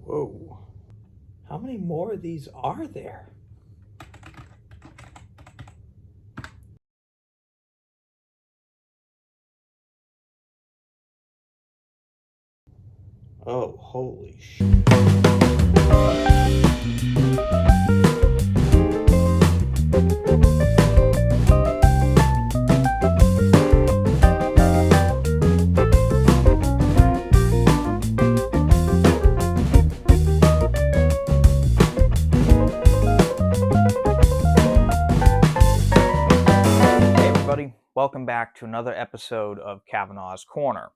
Whoa. How many more of these are there? Oh, holy shit. Hey everybody, welcome back to another episode of Cavanaugh's Corner.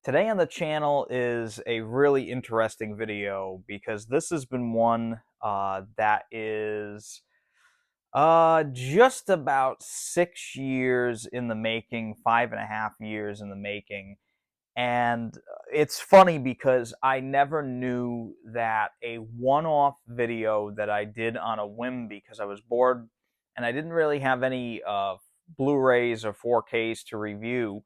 Today on the channel is a really interesting video because this has been one that is just about 6 years in the making, 5.5 years in the making. And it's funny because I never knew that a one-off video that I did on a whim because I was bored and I didn't really have any Blu-rays or 4Ks to review.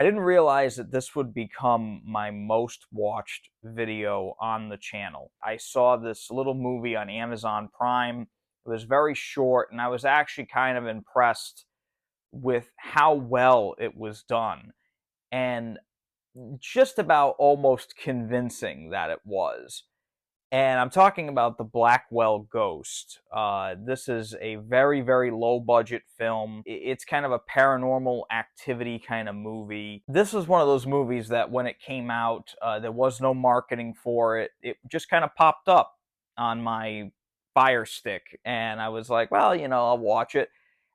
I didn't realize that this would become my most watched video on the channel. I saw this little movie on Amazon Prime. It was very short, and I was actually kind of impressed with how well it was done. And just about almost convincing that it was. And I'm talking about the Blackwell Ghost. This is a very, very low budget film. It's kind of a paranormal activity kind of movie. This was one of those movies that when it came out, there was no marketing for it. It just kind of popped up on my Fire Stick, and I was like, well, I'll watch it.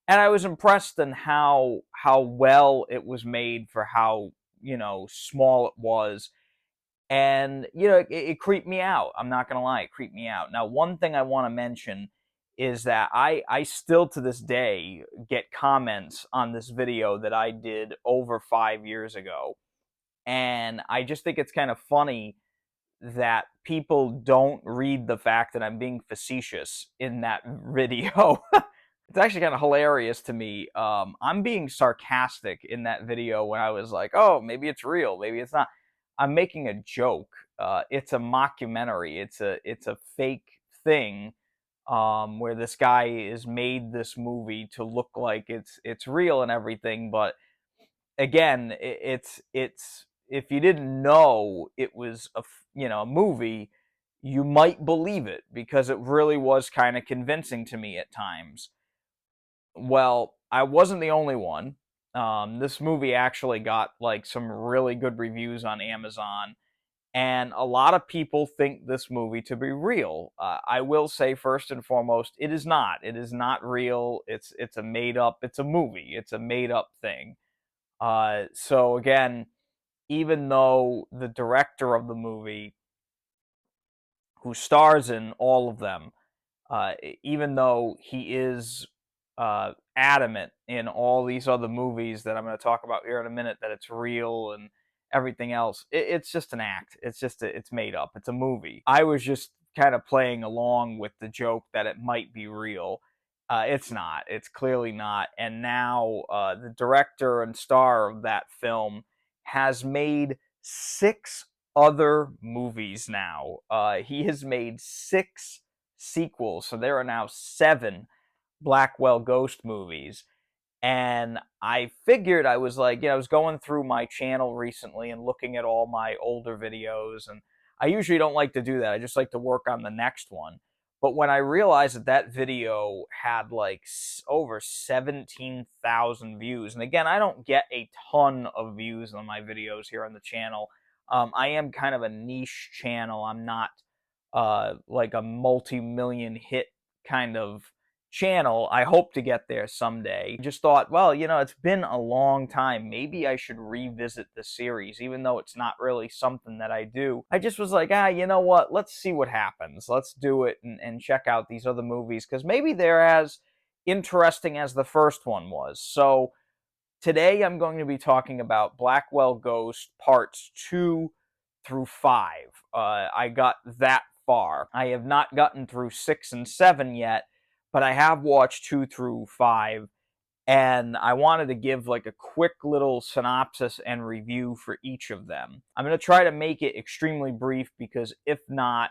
And I was impressed in how well it was made for how small it was. And it creeped me out. I'm not gonna lie, it creeped me out. Now, one thing I want to mention is that I still to this day get comments on this video that I did over 5 years ago, and I just think it's kind of funny that people don't read the fact that I'm being facetious in that video. It's actually kind of hilarious to me. I'm being sarcastic in that video when I was like, "Oh, maybe it's real, maybe it's not." I'm making a joke. It's a mockumentary. It's a fake thing where this guy is made this movie to look like it's real and everything. But again, it's if you didn't know it was a movie, you might believe it because it really was kind of convincing to me at times. Well, I wasn't the only one. This movie actually got like some really good reviews on Amazon, and a lot of people think this movie to be real. I will say first and foremost, it is not. It is not real. It's a made up. It's a movie. It's a made up thing. So again, even though the director of the movie, who stars in all of them, even though he is adamant in all these other movies that I'm going to talk about here in a minute that it's real and everything else, it's just an act. It's made up. It's a movie. I was just kind of playing along with the joke that it might be real. It's not. It's clearly not. And now the director and star of that film has made 6 other movies now. He has made 6 sequels, so there are now 7 Blackwell Ghost movies. And I figured I was like, I was going through my channel recently and looking at all my older videos. And I usually don't like to do that. I just like to work on the next one. But when I realized that that video had like over 17,000 views, and again, I don't get a ton of views on my videos here on the channel. I am kind of a niche channel. I'm not like a multi-million hit kind of channel. I hope to get there someday. Just thought, well, it's been a long time. Maybe I should revisit the series, even though it's not really something that I do. I just was like, you know what? Let's see what happens. Let's do it and check out these other movies because maybe they're as interesting as the first one was. So today I'm going to be talking about Blackwell Ghost parts 2 through 5. I got that far. I have not gotten through 6 and 7 yet, but I have watched 2 through 5, and I wanted to give like a quick little synopsis and review for each of them. I'm going to try to make it extremely brief because if not,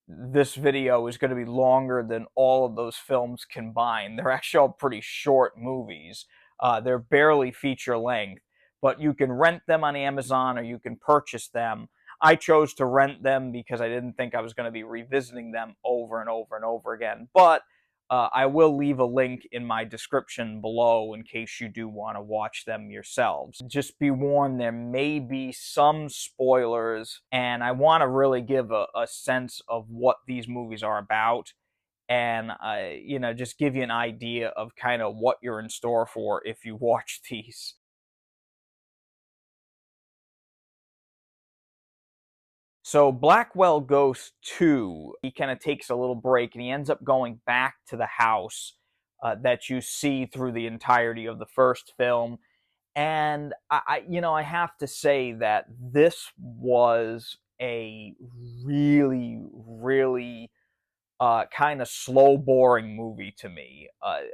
this video is going to be longer than all of those films combined. They're actually all pretty short movies. They're barely feature length, but you can rent them on Amazon or you can purchase them. I chose to rent them because I didn't think I was going to be revisiting them over and over and over again. But I will leave a link in my description below in case you do want to watch them yourselves. Just be warned, there may be some spoilers, and I want to really give a sense of what these movies are about, and just give you an idea of kind of what you're in store for if you watch these. So Blackwell Ghost 2, he kind of takes a little break and he ends up going back to the house that you see through the entirety of the first film. And I have to say that this was a really, really kind of slow, boring movie to me.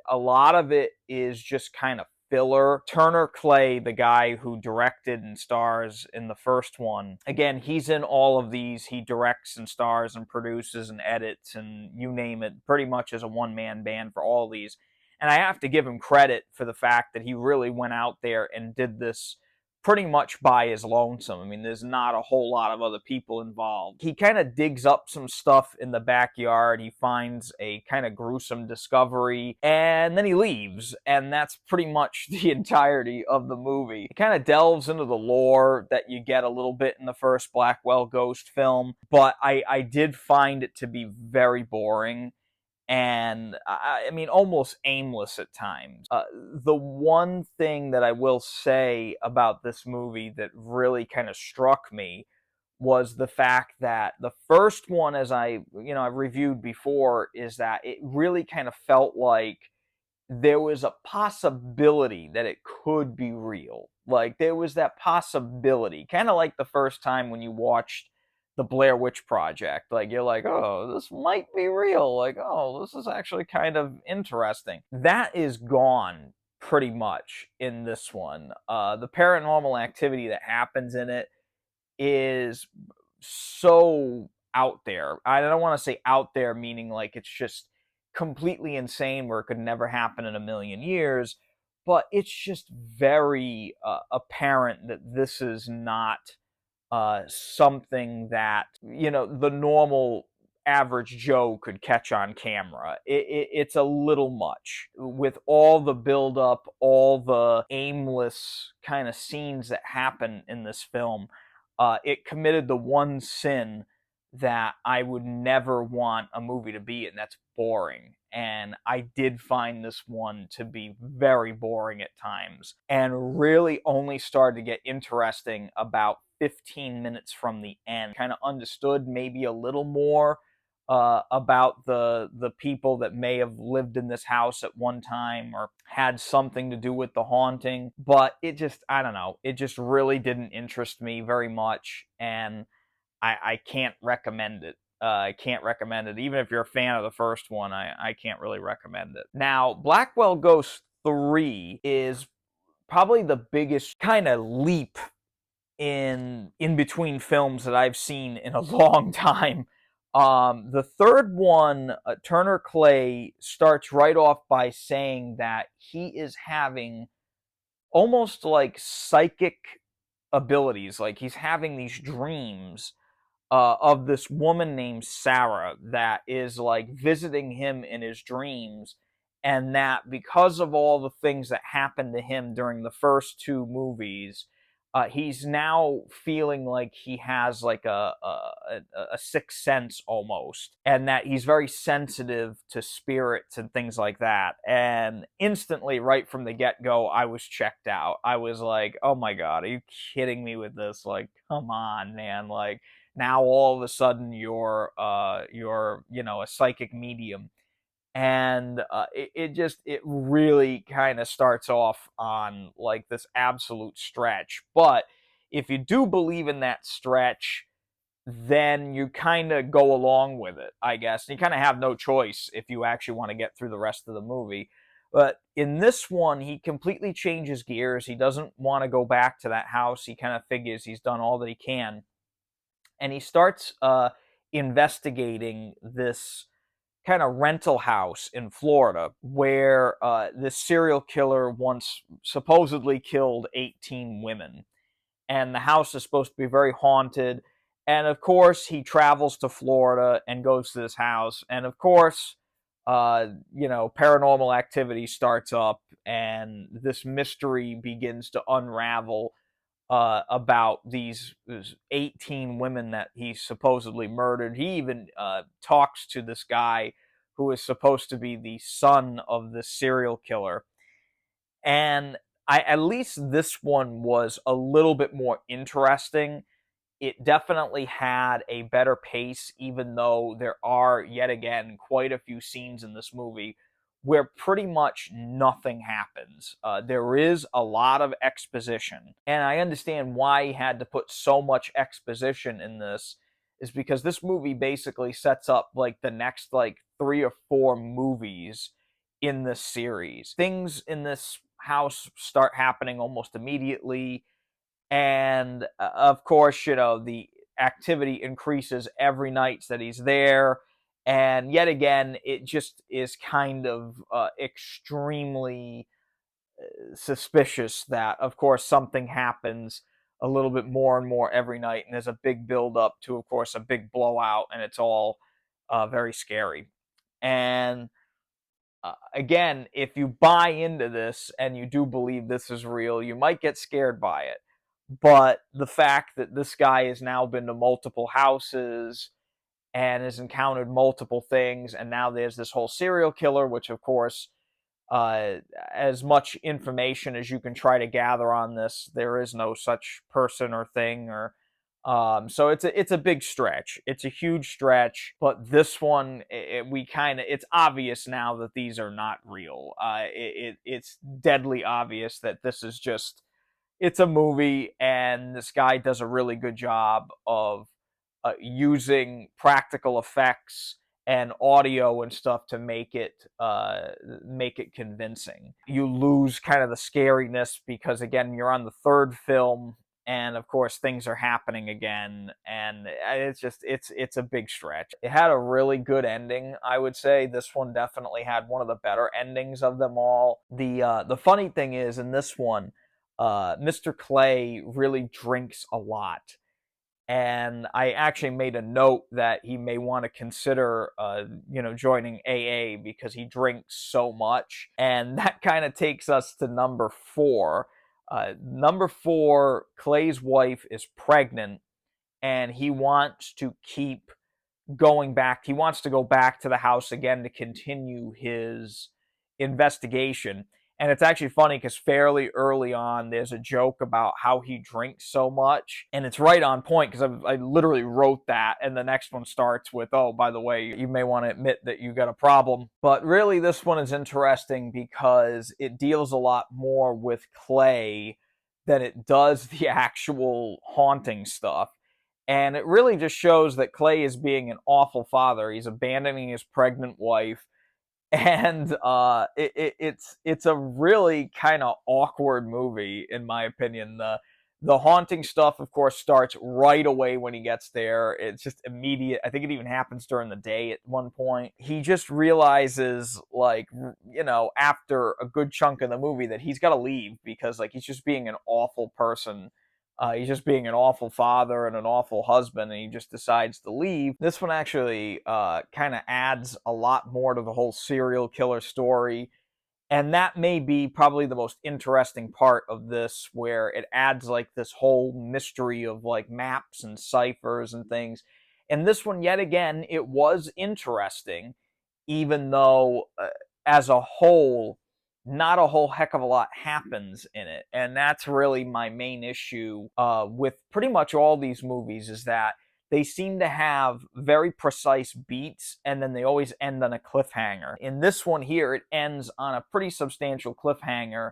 A lot of it is just kind of filler. Turner Clay, the guy who directed and stars in the first one, again, he's in all of these. He directs and stars and produces and edits and you name it, pretty much as a one-man band for all these. And I have to give him credit for the fact that he really went out there and did this pretty much by his lonesome. I mean, there's not a whole lot of other people involved. He kind of digs up some stuff in the backyard. He finds a kind of gruesome discovery, and then he leaves. And that's pretty much the entirety of the movie. It kind of delves into the lore that you get a little bit in the first Blackwell Ghost film, but I did find it to be very boring and I mean almost aimless at times. The one thing that I will say about this movie that really kind of struck me was the fact that the first one, as I've reviewed before, is that it really kind of felt like there was a possibility that it could be real. Like there was that possibility, kind of like the first time when you watched the Blair Witch Project. Like you're like, oh, this might be real. Like, oh, this is actually kind of interesting. That is gone pretty much in this one. The paranormal activity that happens in it is so out there. I don't want to say out there meaning like it's just completely insane where it could never happen in a million years, but it's just very apparent that this is not something that the normal average Joe could catch on camera. It's a little much with all the build up, all the aimless kind of scenes that happen in this film. It committed the one sin that I would never want a movie to be, and that's boring. And I did find this one to be very boring at times, and really only started to get interesting about 15 minutes from the end. Kind of understood maybe a little more about the people that may have lived in this house at one time or had something to do with the haunting, but it just, I don't know, it just really didn't interest me very much, and I can't recommend it. I can't recommend it. Even if you're a fan of the first one, I can't really recommend it. Now, Blackwell Ghost 3 is probably the biggest kind of leap in between films that I've seen in a long time. The third one, Turner Clay starts right off by saying that he is having almost like psychic abilities, like he's having these dreams of this woman named Sarah that is like visiting him in his dreams, and that because of all the things that happened to him during the first two movies, he's now feeling like he has like a sixth sense almost, and that he's very sensitive to spirits and things like that. And instantly, right from the get go, I was checked out. I was like, oh my God, are you kidding me with this? Like, come on, man. Like, now all of a sudden you're a psychic medium, and it really kind of starts off on like this absolute stretch. But if you do believe in that stretch, then you kind of go along with it, I guess. You kind of have no choice if you actually want to get through the rest of the movie. But in this one, he completely changes gears. He doesn't want to go back to that house. He kind of figures he's done all that he can, and he starts investigating this kind of rental house in Florida where this serial killer once supposedly killed 18 women. And the house is supposed to be very haunted. And of course, he travels to Florida and goes to this house. And of course, paranormal activity starts up, and this mystery begins to unravel about these 18 women that he supposedly murdered. He even talks to this guy who is supposed to be the son of the serial killer. And at least this one was a little bit more interesting. It definitely had a better pace, even though there are, yet again, quite a few scenes in this movie where pretty much nothing happens. There is a lot of exposition, and I understand why he had to put so much exposition in this, is because this movie basically sets up like the next like 3 or 4 movies in this series. Things in this house start happening almost immediately, and of course, the activity increases every night that he's there. And yet again, it just is kind of extremely suspicious that, of course, something happens a little bit more and more every night. And there's a big build up to, of course, a big blowout, and it's all very scary. And again, if you buy into this and you do believe this is real, you might get scared by it. But the fact that this guy has now been to multiple houses and has encountered multiple things, and now there's this whole serial killer, which, of course, as much information as you can try to gather on this, there is no such person or thing, or so it's a big stretch. It's a huge stretch, but this one, it's obvious now that these are not real. It's deadly obvious that this is just, it's a movie, and this guy does a really good job of using practical effects and audio and stuff to make it convincing. You lose kind of the scariness because, again, you're on the third film, and of course things are happening again, and it's a big stretch. It had a really good ending, I would say. This one definitely had one of the better endings of them all. The funny thing is, in this one, Mr. Clay really drinks a lot. And I actually made a note that he may want to consider, joining AA because he drinks so much. And that kind of takes us to number 4. Number 4, Clay's wife is pregnant, and he wants to keep going back. He wants to go back to the house again to continue his investigation. And it's actually funny because fairly early on, there's a joke about how he drinks so much. And it's right on point because I literally wrote that. And the next one starts with, oh, by the way, you may want to admit that you got a problem. But really, this one is interesting because it deals a lot more with Clay than it does the actual haunting stuff. And it really just shows that Clay is being an awful father. He's abandoning his pregnant wife, and it's a really kind of awkward movie, in my opinion. The haunting stuff, of course, starts right away when he gets there. It's just immediate. I think it even happens during the day at one point. He just realizes, like, after a good chunk of the movie, that he's got to leave because, like, he's just being an awful person. He's just being an awful father and an awful husband, and he just decides to leave. This one actually kind of adds a lot more to the whole serial killer story. And that may be probably the most interesting part of this, where it adds like this whole mystery of like maps and ciphers and things. And this one, yet again, it was interesting, even though as a whole, not a whole heck of a lot happens in it. And that's really my main issue with pretty much all these movies, is that they seem to have very precise beats, and then they always end on a cliffhanger. In this one here, it ends on a pretty substantial cliffhanger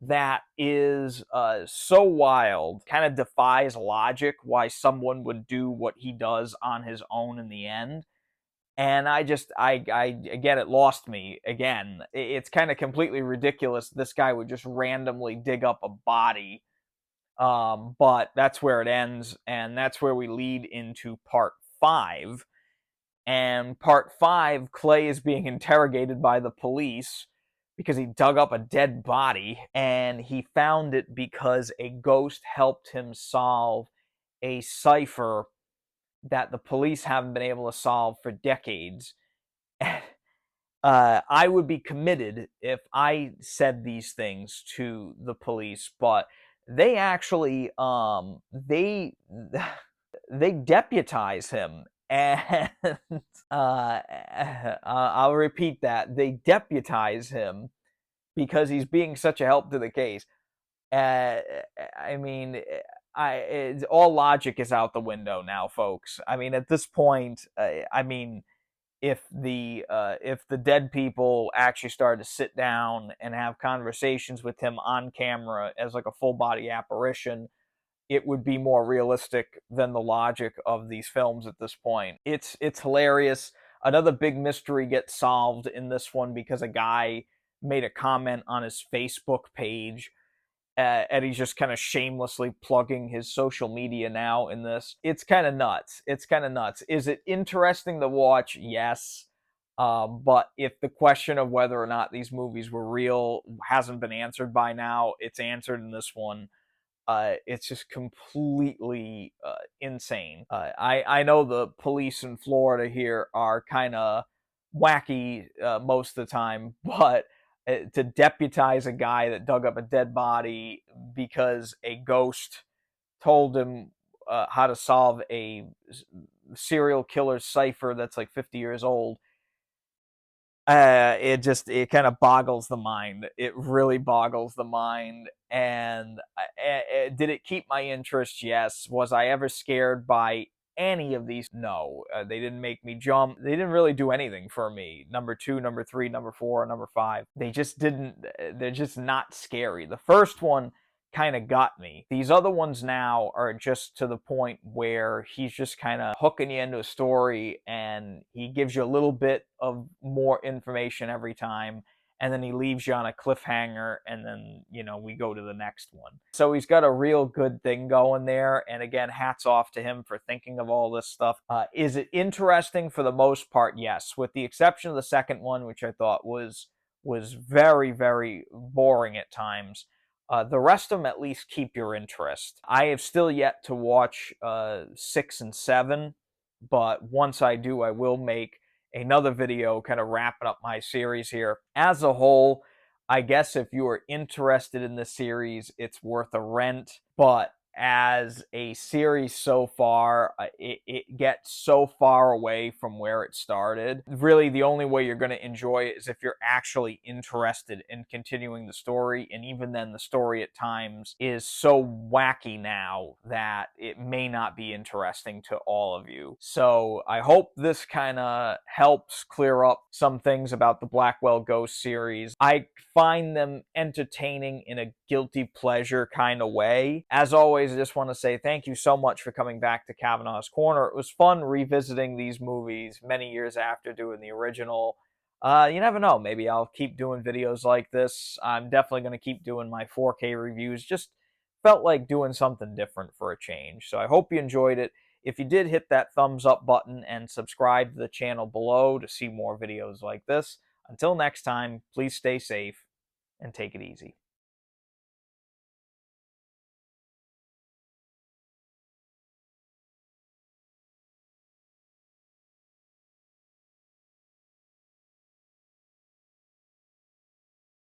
that is so wild, kind of defies logic why someone would do what he does on his own in the end. And again, it lost me again. It's kind of completely ridiculous. This guy would just randomly dig up a body. But that's where it ends, and that's where we lead into part 5. And part 5, Clay is being interrogated by the police because he dug up a dead body, and he found it because a ghost helped him solve a cipher that the police haven't been able to solve for decades. I would be committed if I said these things to the police, but they actually they deputize him, and I'll repeat that, they deputize him because he's being such a help to the case. Uh, I mean, all logic is out the window now, folks. I mean, at this point, I mean, if the dead people actually started to sit down and have conversations with him on camera as like a full body apparition, it would be more realistic than the logic of these films at this point. It's hilarious. Another big mystery gets solved in this one because a guy made a comment on his Facebook page, and he's just kind of shamelessly plugging his social media now in this. It's kind of nuts. It's kind of nuts. Is it interesting to watch? Yes. But if the question of whether or not these movies were real hasn't been answered by now, it's answered in this one. It's just completely insane. I know the police in Florida here are kind of wacky most of the time, but to deputize a guy that dug up a dead body because a ghost told him how to solve a serial killer cipher that's like 50 years old, it kind of boggles the mind. It really boggles the mind. And did it keep my interest? Yes. Was I ever scared by any of these? No. They didn't make me jump. They didn't really do anything for me. Number 2, number 3, number 4, number 5. They just didn't. They're just not scary. The first one kind of got me. These other ones now are just to the point where he's just kind of hooking you into a story, and he gives you a little bit of more information every time, and then he leaves you on a cliffhanger, and then, you know, we go to the next one. So he's got a real good thing going there, and again, hats off to him for thinking of all this stuff. Is it interesting? For the most part, yes, with the exception of the second one, which I thought was very, very boring at times. The rest of them at least keep your interest. I have still yet to watch 6 and 7, but once I do, I will make another video kind of wrapping up my series here. As a whole, I guess if you are interested in this series, it's worth a rent, but as a series so far, it gets so far away from where it started. Really, the only way you're going to enjoy it is if you're actually interested in continuing the story, and even then, the story at times is so wacky now that it may not be interesting to all of you. So I hope this kind of helps clear up some things about the Blackwell Ghost series. I find them entertaining in a guilty pleasure kind of way. As always, I just want to say thank you so much for coming back to Cavanaugh's Corner. It was fun revisiting these movies many years after doing the original. You never know, maybe I'll keep doing videos like this. I'm definitely going to keep doing my 4K reviews. Just felt like doing something different for a change. So I hope you enjoyed it. If you did, hit that thumbs up button and subscribe to the channel below to see more videos like this. Until next time, please stay safe and take it easy.